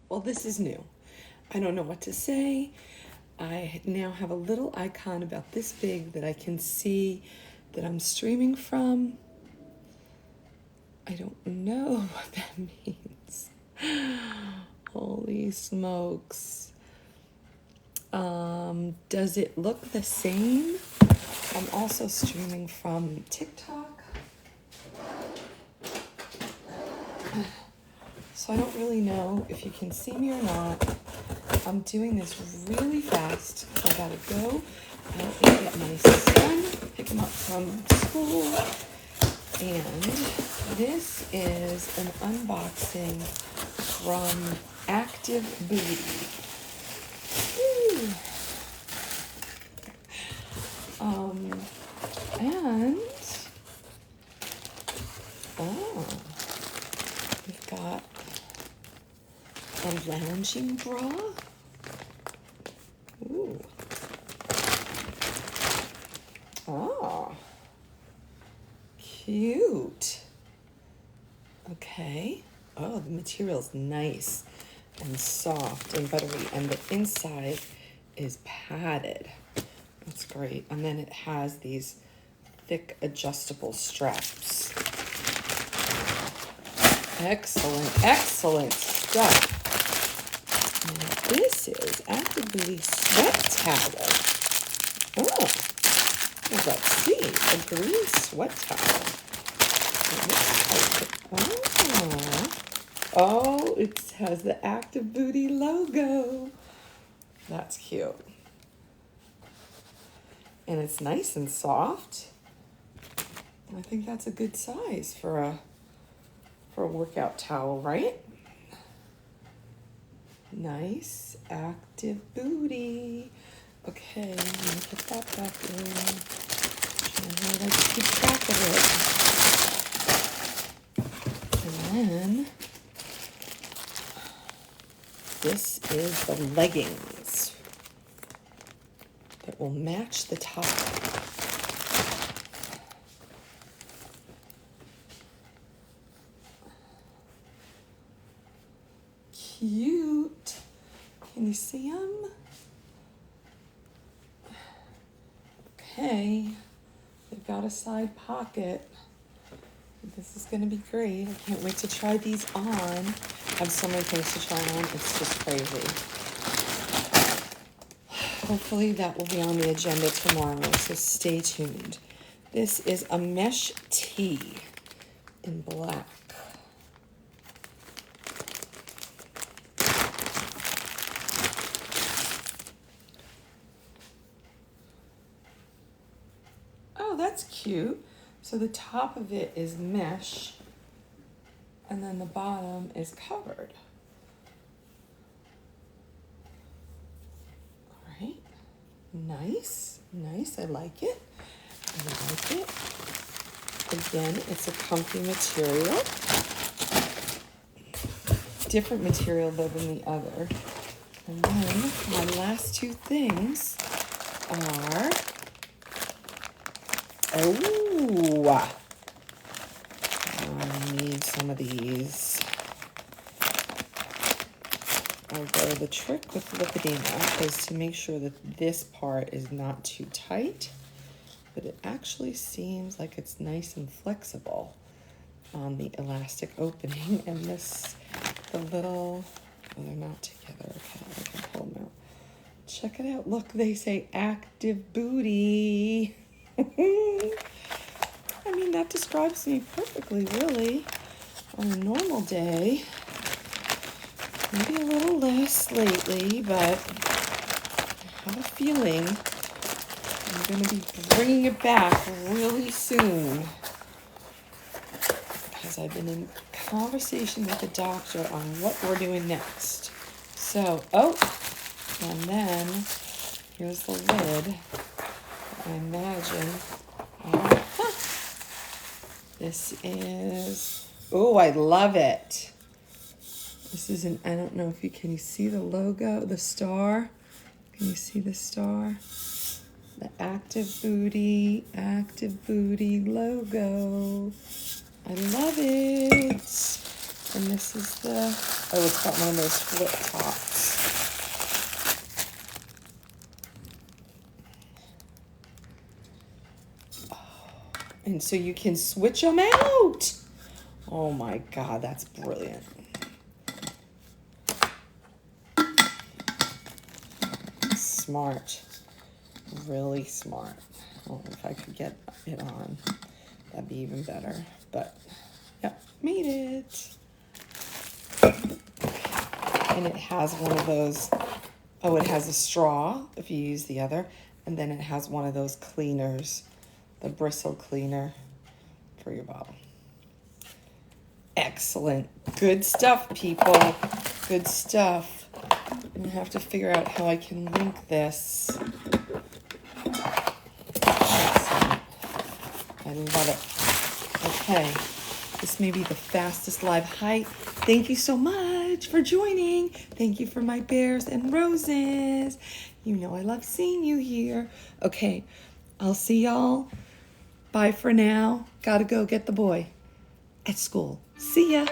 Well, this is new. I don't know what to say. I now have a little icon about this big that I can see that I'm streaming from. I don't know what that means. Holy smokes. Does it look the same? I'm also streaming from TikTok. So I don't really know if you can see me or not. I'm doing this really fast. I gotta go out and get my son, pick him up from school. And this is an unboxing from Active Booty. And we've got a lounging bra. Ooh. Oh, cute. Okay. Oh, the material's nice and soft and buttery, and the inside is padded. That's great. And then it has these thick adjustable straps. Excellent, excellent stuff. Now this is Active Booty Sweat Towel. Oh, well, let's see. A green sweat towel. Oh, it has the Active Booty logo. That's cute. And it's nice and soft. I think that's a good size for a workout towel, right? Nice, Active Booty. Okay, let me put that back in. I like to keep track of it. And then this is the leggings that will match the top. Cute. Can you see them? Okay. They've got a side pocket. This is going to be great. I can't wait to try these on. I have so many things to try on. It's just crazy. Hopefully that will be on the agenda tomorrow, so stay tuned. This is a mesh tee in black. Oh, that's cute. So the top of it is mesh, and then the bottom is covered. All right. Nice. Nice. I like it. I like it. Again, it's a comfy material. Different material though than the other. And then my last two things are, I need some of these. Although the trick with lipedema is to make sure that this part is not too tight, but it actually seems like it's nice and flexible on the elastic opening. And this, the little, oh, they're not together. Okay, I can pull them out. Check it out. Look, they say Active Booty. I mean, that describes me perfectly, really. On a normal day, maybe a little less lately, but I have a feeling I'm going to be bringing it back really soon, because I've been in conversation with the doctor on what we're doing next. So, and then here's the lid. I imagine. This is, I love it. This is I don't know if can you see the logo, the star? Can you see the star? The Active Booty logo. I love it. And this is the, oh, it's got one of those flip tops. And so you can switch them out. Oh my God, that's brilliant. Smart, really smart. Oh, if I could get it on, that'd be even better. But, yep, made it. And it has one of those, oh, it has a straw if you use the other, and then it has one of those cleaners, the bristle cleaner for your bottle. Excellent. Good stuff, people. Good stuff. I'm gonna have to figure out how I can link this. Excellent. I love it. Okay. This may be the fastest live height. Thank you so much for joining. Thank you for my bears and roses. You know I love seeing you here. Okay, I'll see y'all. Bye for now. Gotta go get the boy at school. See ya.